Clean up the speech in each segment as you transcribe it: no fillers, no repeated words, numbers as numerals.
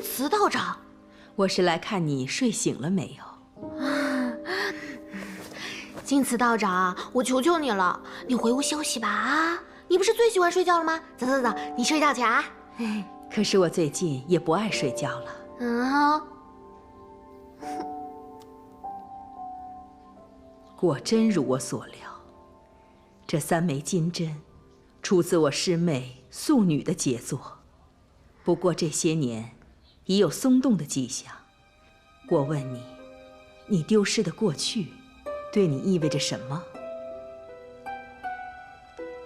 慈道长，我是来看你睡醒了没有。金慈道长，我求求你了，你回屋休息吧啊！你不是最喜欢睡觉了吗？走走走，你睡觉去啊！可是我最近也不爱睡觉了。果真如我所料，这3枚金针出自我师妹素女的杰作，不过这些年已有松动的迹象。我问你，你丢失的过去对你意味着什么？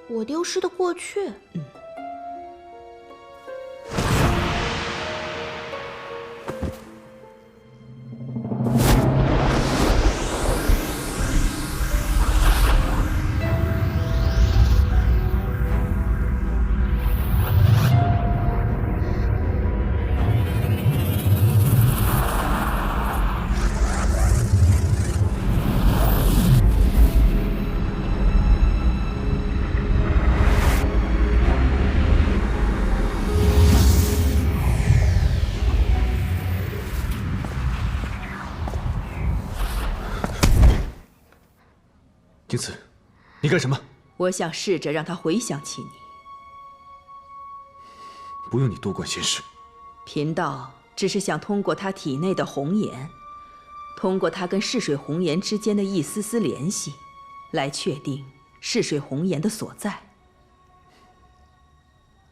我丢失的过去？金子，你干什么？我想试着让他回想起你。不用你多管闲事。贫道只是想通过他体内的红颜，通过他跟逝水红颜之间的一丝丝联系，来确定逝水红颜的所在。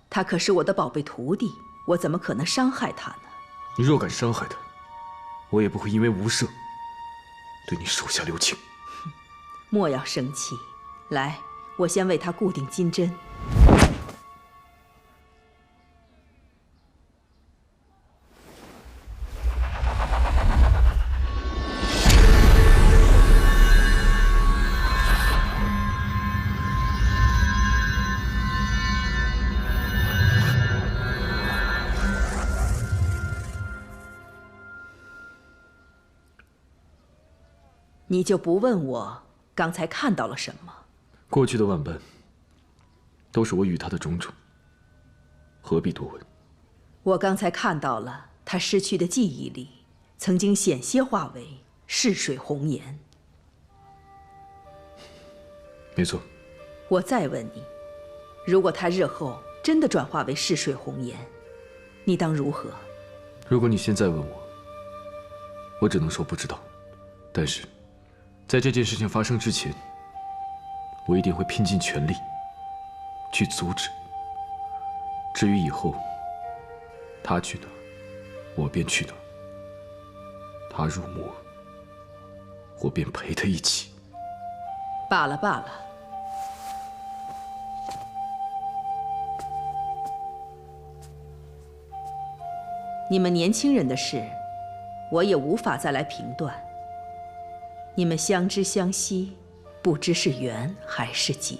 他可是我的宝贝徒弟，我怎么可能伤害他呢？你若敢伤害他，我也不会因为无赦对你手下留情。莫要生气，来，我先为他固定金针。你就不问我刚才看到了什么？过去的万般，都是我与他的种种，何必多问？我刚才看到了他失去的记忆力，曾经险些化为逝水红颜。没错。我再问你，如果他日后真的转化为逝水红颜，你当如何？如果你现在问我，我只能说不知道。但是，在这件事情发生之前，我一定会拼尽全力去阻止。至于以后，他去哪儿，我便去哪儿；他入魔，我便陪他一起。罢了罢了。你们年轻人的事，我也无法再来评断。你们相知相惜，不知是缘还是劫。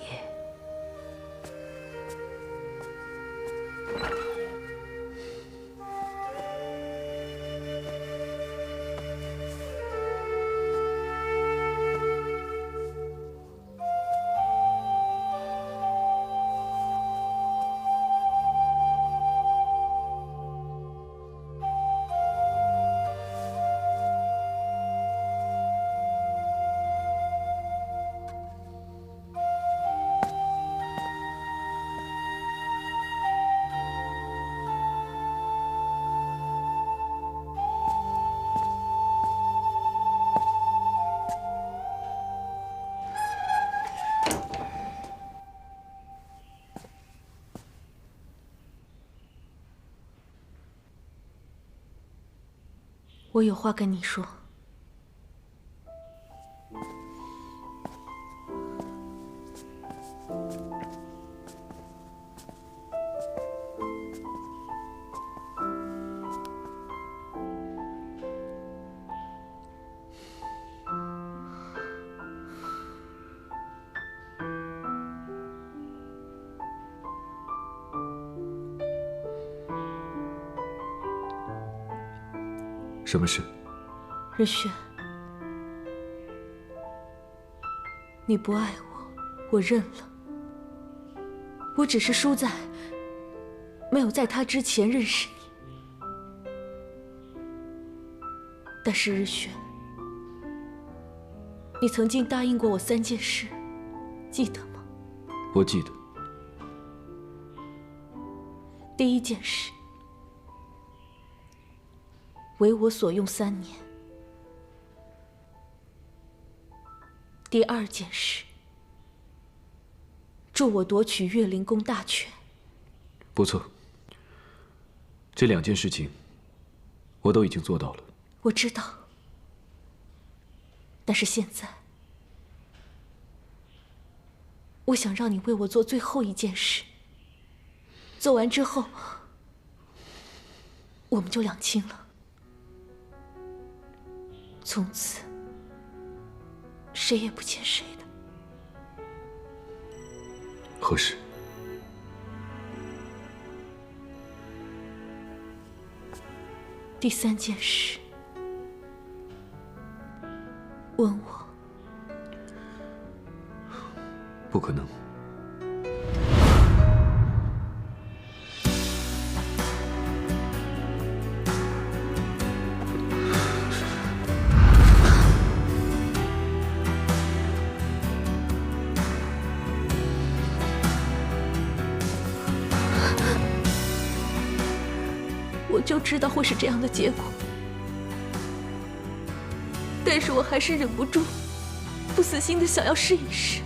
我有话跟你说。什么事？日雪，你不爱我，我认了。我只是输在没有在他之前认识你。但是日雪，你曾经答应过我3件事，记得吗？我记得。第一件事，为我所用3年；第二件事，助我夺取岳灵宫大权。不错，这2件事情，我都已经做到了。我知道，但是现在，我想让你为我做最后一件事。做完之后，我们就两清了。从此，谁也不欠谁的。何时？第3件事，问我。不可能。我就知道会是这样的结果，但是我还是忍不住，不死心的想要试一试。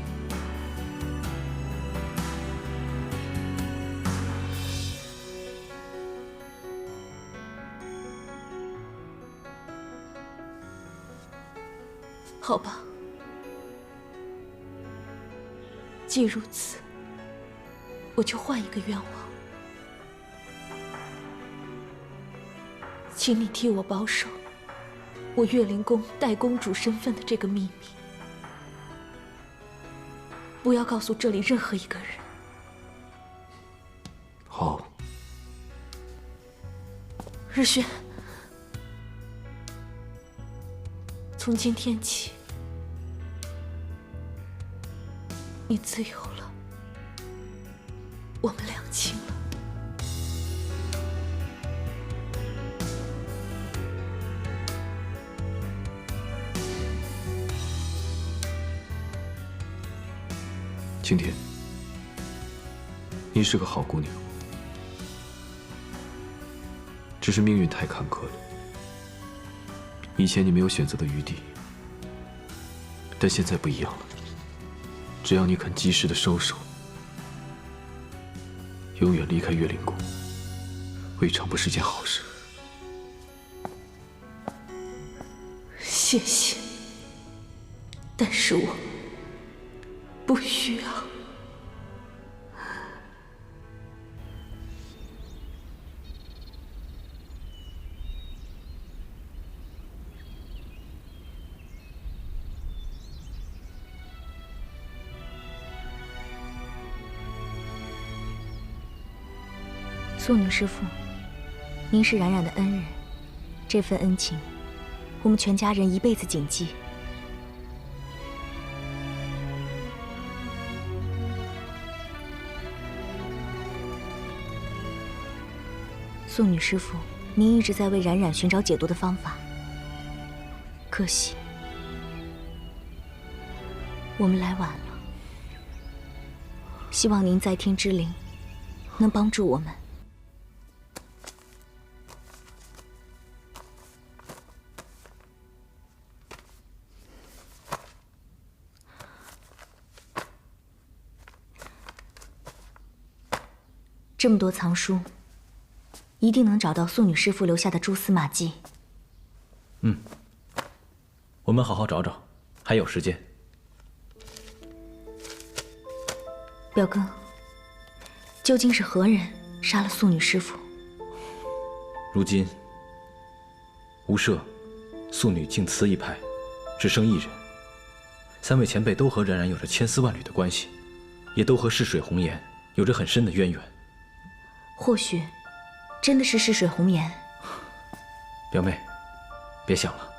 好吧，既如此，我就换一个愿望。请你替我保守我岳灵宫代公主身份的这个秘密，不要告诉这里任何一个人。好。日轩，从今天起，你自由了，我们两清了。青田，你是个好姑娘，只是命运太坎坷了。以前你没有选择的余地，但现在不一样了。只要你肯及时的收手，永远离开岳灵宫，未尝不是件好事。谢谢，但是我不需要。素女师父，您是冉冉的恩人，这份恩情，我们全家人一辈子谨记。素女师父，您一直在为冉冉寻找解毒的方法，可惜我们来晚了。希望您在天之灵能帮助我们。这么多藏书，一定能找到素女师父留下的蛛丝马迹。我们好好找找，还有时间。表哥，究竟是何人杀了素女师父？如今，无赦、素女净慈一派只剩一人。3位前辈都和冉冉有着千丝万缕的关系，也都和逝水红颜有着很深的渊源。或许真的是逝水红颜。表妹，别想了。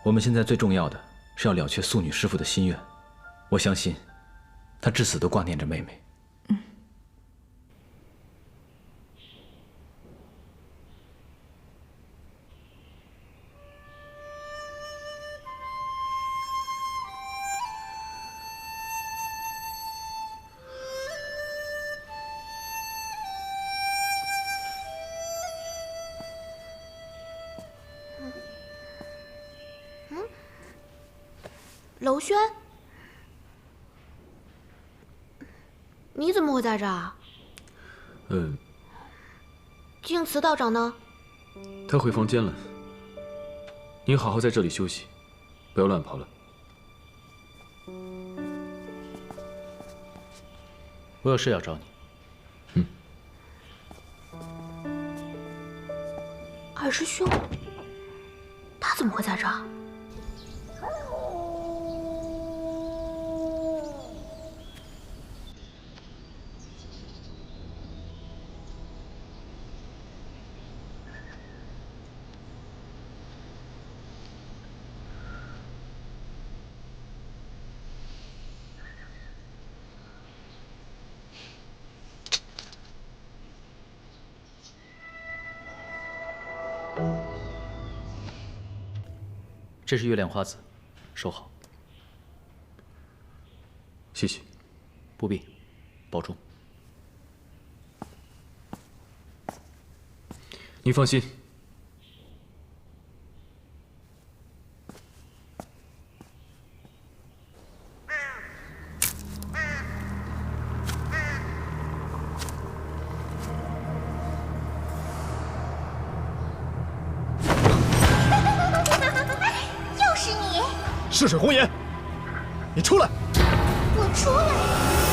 我们现在最重要的是要了却素女师父的心愿。我相信，她至死都挂念着妹妹。娄轩，你怎么会在这儿？净慈道长呢？他回房间了。你好好在这里休息，不要乱跑了。我有事要找你。二师兄，他怎么会在这儿？这是月亮花籽，收好。谢谢。不必，保重。你放心。逝水红颜，你出来！我出来，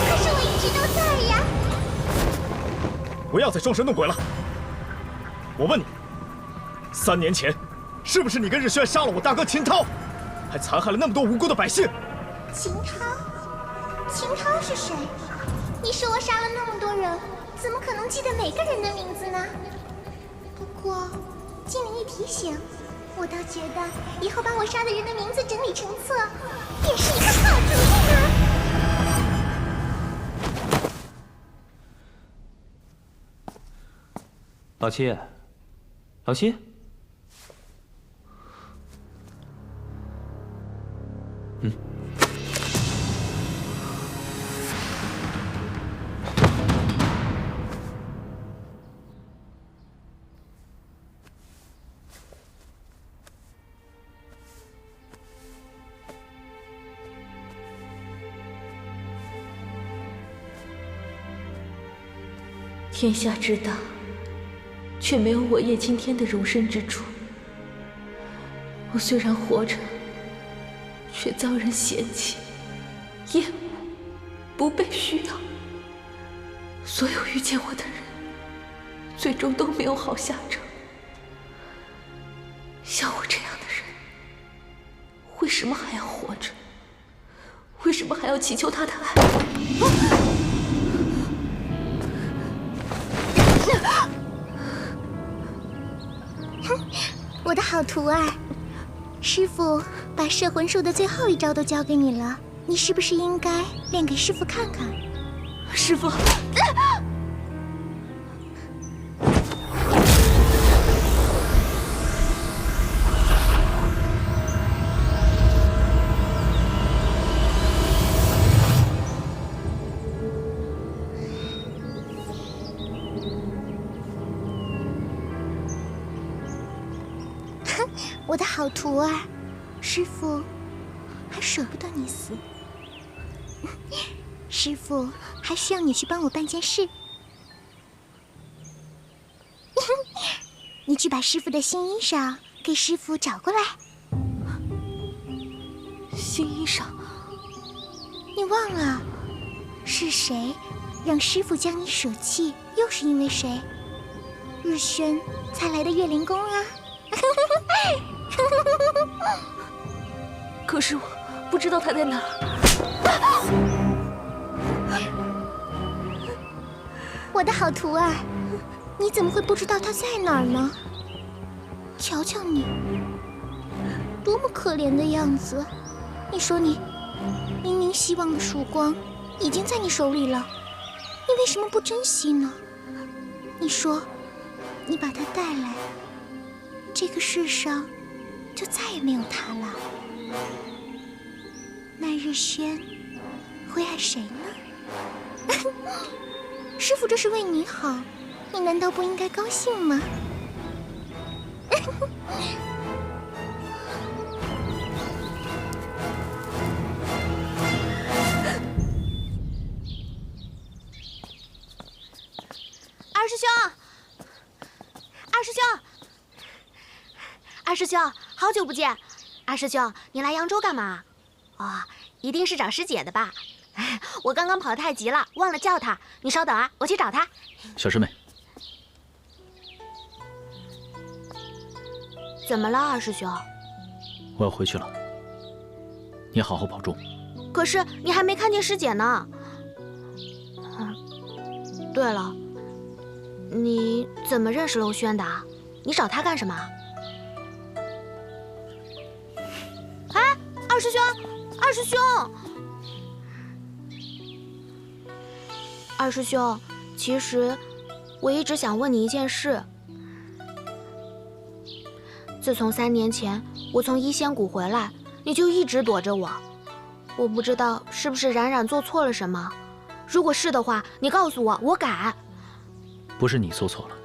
可是我一直都在呀！不要再装神弄鬼了！我问你，3年前，是不是你跟日轩杀了我大哥秦涛，还残害了那么多无辜的百姓？秦涛？秦涛是谁？你说我杀了那么多人，怎么可能记得每个人的名字呢？不过，经你一提醒，我倒觉得以后把我杀的人的名字整理成册，也是一个好主意呢。老七，老七，天下之大，却没有我叶青天的容身之处。我虽然活着，却遭人嫌弃、厌恶，不被需要。所有遇见我的人，最终都没有好下场。像我这样的人，为什么还要活着？为什么还要祈求他的爱？我的好徒儿，师父把摄魂术的最后一招都教给你了，你是不是应该练给师父看看？师父，我的好徒儿，师父还舍不得你死。师父还需要你去帮我办件事。你去把师父的新衣裳给师父找过来。新衣裳？你忘了是谁让师父将你舍弃？又是因为谁？日轩才来的月灵宫啊！可是我不知道他在哪儿。我的好徒儿，你怎么会不知道他在哪儿呢？瞧瞧你，多么可怜的样子！你说你明明希望的曙光已经在你手里了，你为什么不珍惜呢？你说，你把他带来，这个世上就再也没有他了。那日轩会爱谁呢？师父这是为你好，你难道不应该高兴吗？师兄，二师兄，二师兄，好久不见！二师兄，你来扬州干嘛？哦，一定是找师姐的吧？我刚刚跑得太急了，忘了叫她。你稍等啊，我去找她。小师妹，怎么了，二师兄？我要回去了，你好好保重。可是你还没看见师姐呢。对了，你怎么认识娄轩的？你找他干什么？哎，二师兄，二师兄，二师兄，其实我一直想问你一件事。自从3年前我从一仙谷回来，你就一直躲着我。我不知道是不是冉冉做错了什么。如果是的话，你告诉我，我改。不是你做错了，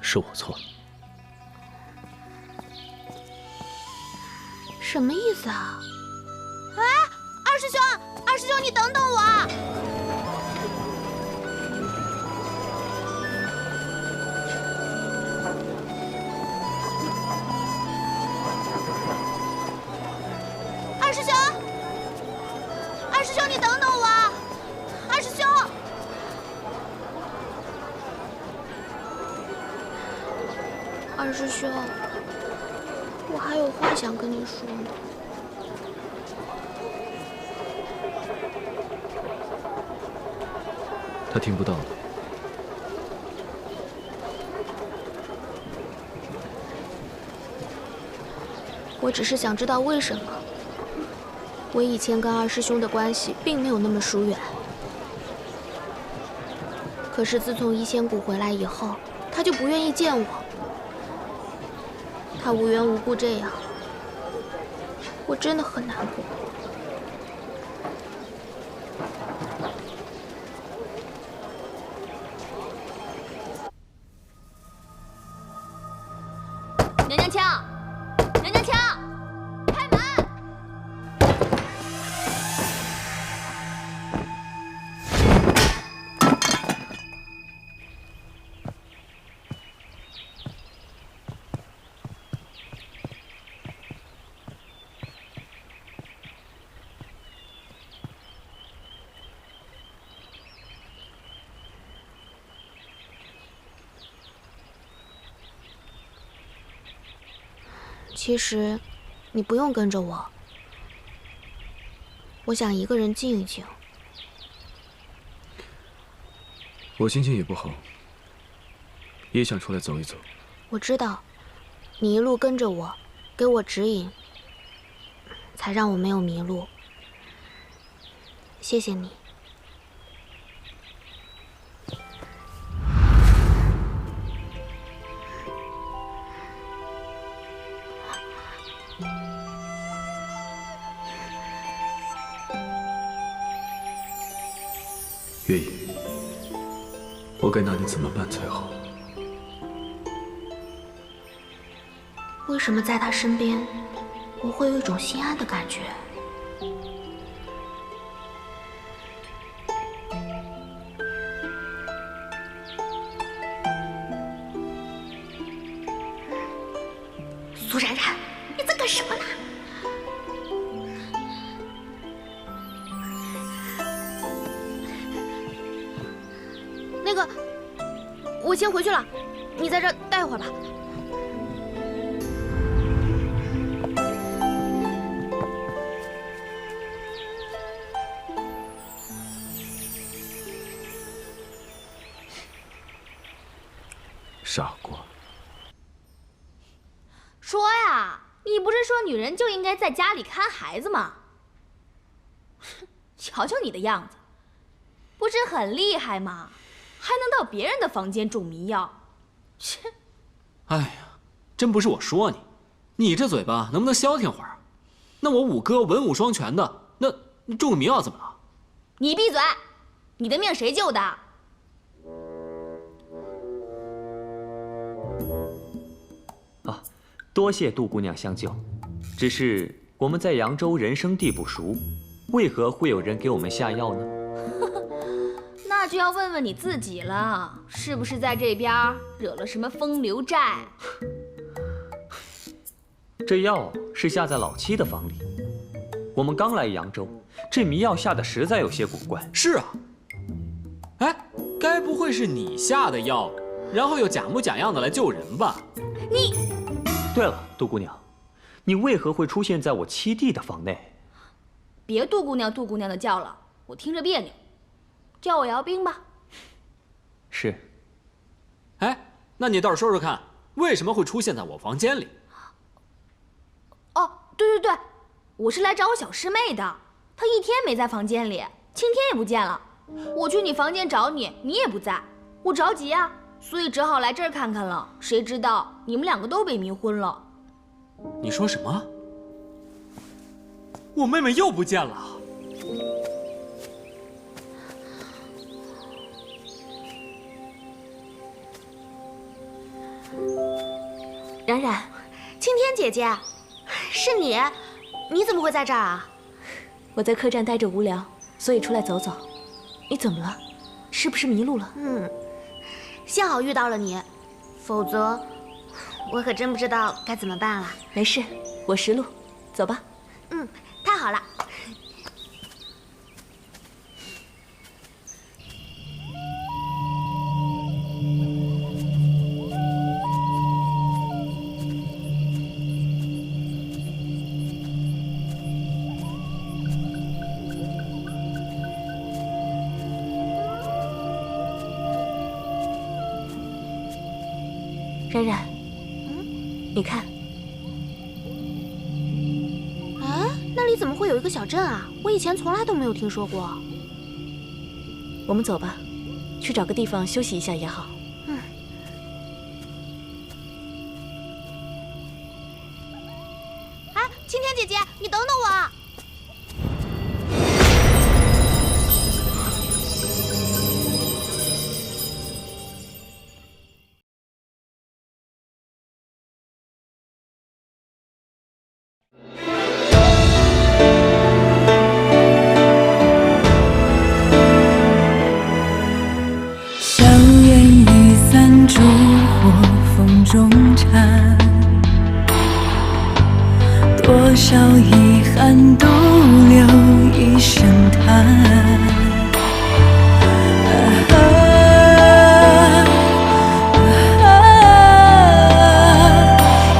是我错了。什么意思啊？哎，二师兄，二师兄，你等等我！二师兄，二师兄，你等等我！二师兄，二师兄，我还有话想跟你说呢。他听不到了。我只是想知道为什么。我以前跟二师兄的关系并没有那么疏远，可是自从一仙谷回来以后，他就不愿意见我。他无缘无故这样，我真的很难过。娘娘腔，娘娘腔，开门！其实，你不用跟着我。我想一个人静一静。我心情也不好，也想出来走一走。我知道，你一路跟着我，给我指引，才让我没有迷路。谢谢你。月影，我该拿你怎么办才好？为什么在他身边，我会有一种心安的感觉？苏冉冉，你在干什么呢？那个，我先回去了，你在这儿待一会儿吧。傻瓜。说呀，你不是说女人就应该在家里看孩子吗？瞧瞧你的样子，不是很厉害吗？还能到别人的房间种迷药，切！哎呀，真不是我说你，你这嘴巴能不能消停会儿？那我五哥文武双全的，那种个迷药怎么了？你闭嘴！你的命谁救的？啊，多谢杜姑娘相救，只是我们在扬州人生地不熟，为何会有人给我们下药呢？那就要问问你自己了，是不是在这边惹了什么风流债？这药是下在老七的房里。我们刚来扬州，这迷药下的实在有些古怪。是啊。哎，该不会是你下的药，然后又假模假样的来救人吧？你……对了，杜姑娘，你为何会出现在我七弟的房内？别杜姑娘、杜姑娘的叫了，我听着别扭。叫我姚冰吧。是。哎，那你倒是说说看，为什么会出现在我房间里？哦，对，我是来找我小师妹的，她一天没在房间里，青天也不见了。我去你房间找你，你也不在，我着急啊，所以只好来这儿看看了。谁知道你们两个都被迷昏了。你说什么？我妹妹又不见了。冉冉，青天姐姐，是你？你怎么会在这儿啊？我在客栈待着无聊，所以出来走走。你怎么了？是不是迷路了？幸好遇到了你，否则我可真不知道该怎么办了。没事，我识路，走吧。太好了。冉冉，你看，哎，那里怎么会有一个小镇啊？我以前从来都没有听说过。我们走吧，去找个地方休息一下也好。哎，青天姐姐，你等等我。烛火风中缠，多少遗憾独留一声叹。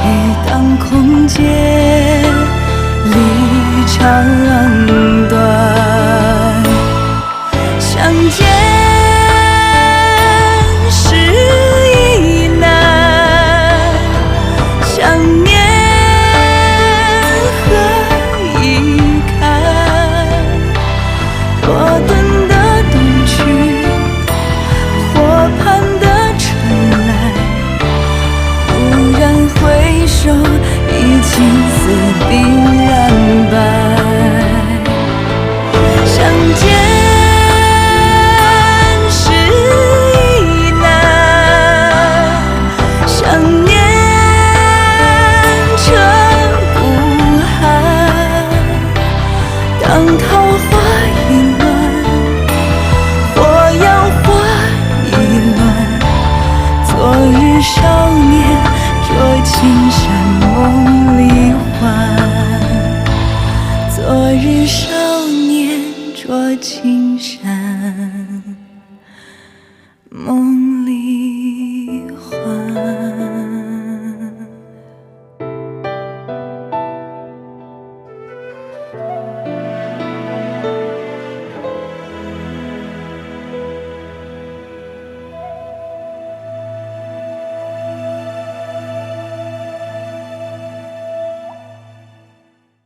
雨当空阶，离长短，相见。青丝鬓染白，相见时已难，想念彻骨寒。当桃花已乱，火药花已乱，昨日少年着青衫梦里还，昨日少年着青衫。